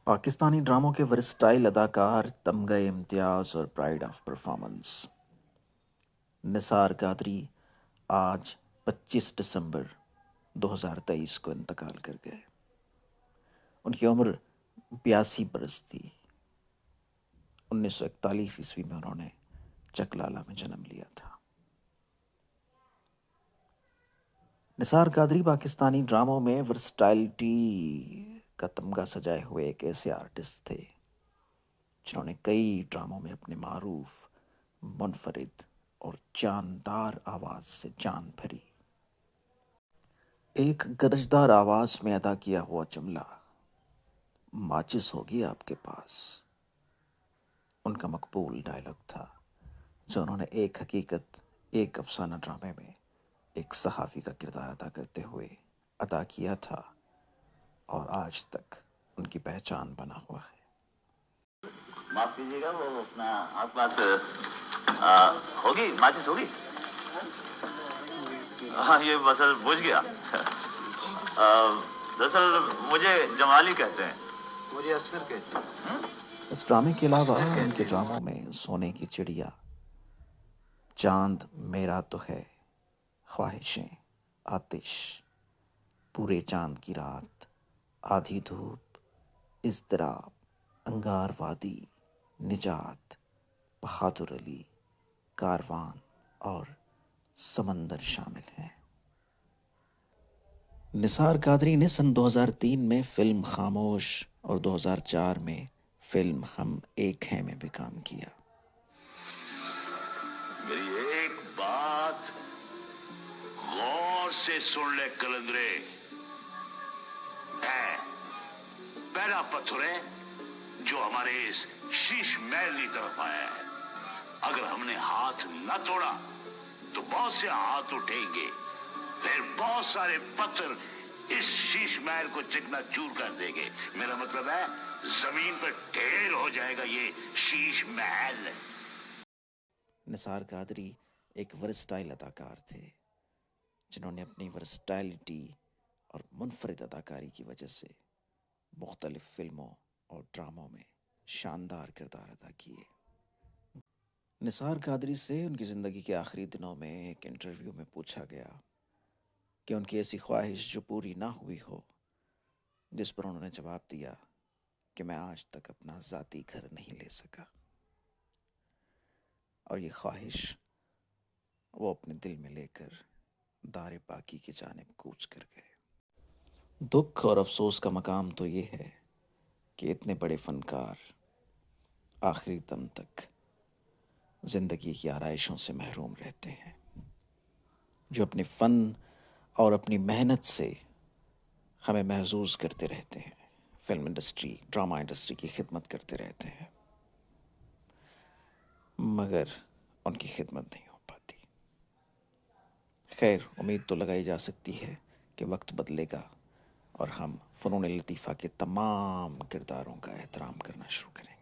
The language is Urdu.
پاکستانی ڈراموں کے ورسٹائل اداکار تمغہ امتیاز اور پرائڈ آف پرفارمنس نثار قادری آج 25 دسمبر 2023 کو انتقال کر گئے۔ ان کی عمر 82 برس تھی۔ 1941 عیسوی میں انہوں نے چکلالہ میں جنم لیا تھا۔ نثار قادری پاکستانی ڈراموں میں ورسٹائلٹی کا تمغہ سجائے ہوئے ایک ایسے آرٹسٹ تھے جنہوں نے کئی ڈراموں میں اپنے معروف، منفرد اور جاندار آواز سے جان بھری۔ ایک گرجدار آواز میں ادا کیا ہوا جملہ ماچس ہوگی آپ کے پاس، ان کا مقبول ڈائلاگ تھا جو انہوں نے ایک حقیقت ایک افسانہ ڈرامے میں ایک صحافی کا کردار ادا کرتے ہوئے ادا کیا تھا اور آج تک ان کی پہچان بنا ہوا ہے۔ معاف کیجیے گا، وہ اپنا آپ پاس ہوگی ماچس ہوگی؟ ہاں، یہ مسئلہ بوجھ گیا۔ دراصل مجھے جمالی کہتے ہیں، مجھے اصغر کہتے ہیں۔ اس ڈرامے کے علاوہ ان کے ڈراموں میں سونے کی چڑیا، چاند میرا تو ہے، خواہشیں، آتش، پورے چاند کی رات، آدھی دھوپ، اضطراب، انگار وادی، نجات، بہادر علی، کاروان اور سمندر شامل ہیں۔ نثار قادری نے سن 2003 میں فلم خاموش اور 2004 میں فلم ہم ایک ہیں میں بھی کام کیا۔ میری ایک بات غور سے سن لے کلندرے، پہلا پتھر ہے جو ہمارے اس شیش محل کی طرف آیا ہے۔ اگر ہم نے ہاتھ نہ توڑا تو بہت سے ہاتھ اٹھیں گے، پھر بہت سارے پتھر اس شیش محل کو چکنا چور کر دیں گے۔ میرا مطلب ہے زمین پر ڈھیر ہو جائے گا یہ شیش محل۔ نثار قادری ایک ورسٹائل اداکار تھے جنہوں نے اپنی ورسٹائلٹی اور منفرد اداکاری کی وجہ سے مختلف فلموں اور ڈراموں میں شاندار کردار ادا کیے۔ نثار قادری سے ان کی زندگی کے آخری دنوں میں ایک انٹرویو میں پوچھا گیا کہ ان کی ایسی خواہش جو پوری نہ ہوئی ہو، جس پر انہوں نے جواب دیا کہ میں آج تک اپنا ذاتی گھر نہیں لے سکا، اور یہ خواہش وہ اپنے دل میں لے کر دار باقی کی جانب کوچ کر گئے۔ دکھ اور افسوس کا مقام تو یہ ہے کہ اتنے بڑے فنکار آخری دم تک زندگی کی آرائشوں سے محروم رہتے ہیں، جو اپنے فن اور اپنی محنت سے ہمیں محظوظ کرتے رہتے ہیں، فلم انڈسٹری، ڈرامہ انڈسٹری کی خدمت کرتے رہتے ہیں، مگر ان کی خدمت نہیں ہو پاتی۔ خیر، امید تو لگائی جا سکتی ہے کہ وقت بدلے گا اور ہم فنون لطیفہ کے تمام کرداروں کا احترام کرنا شروع کریں۔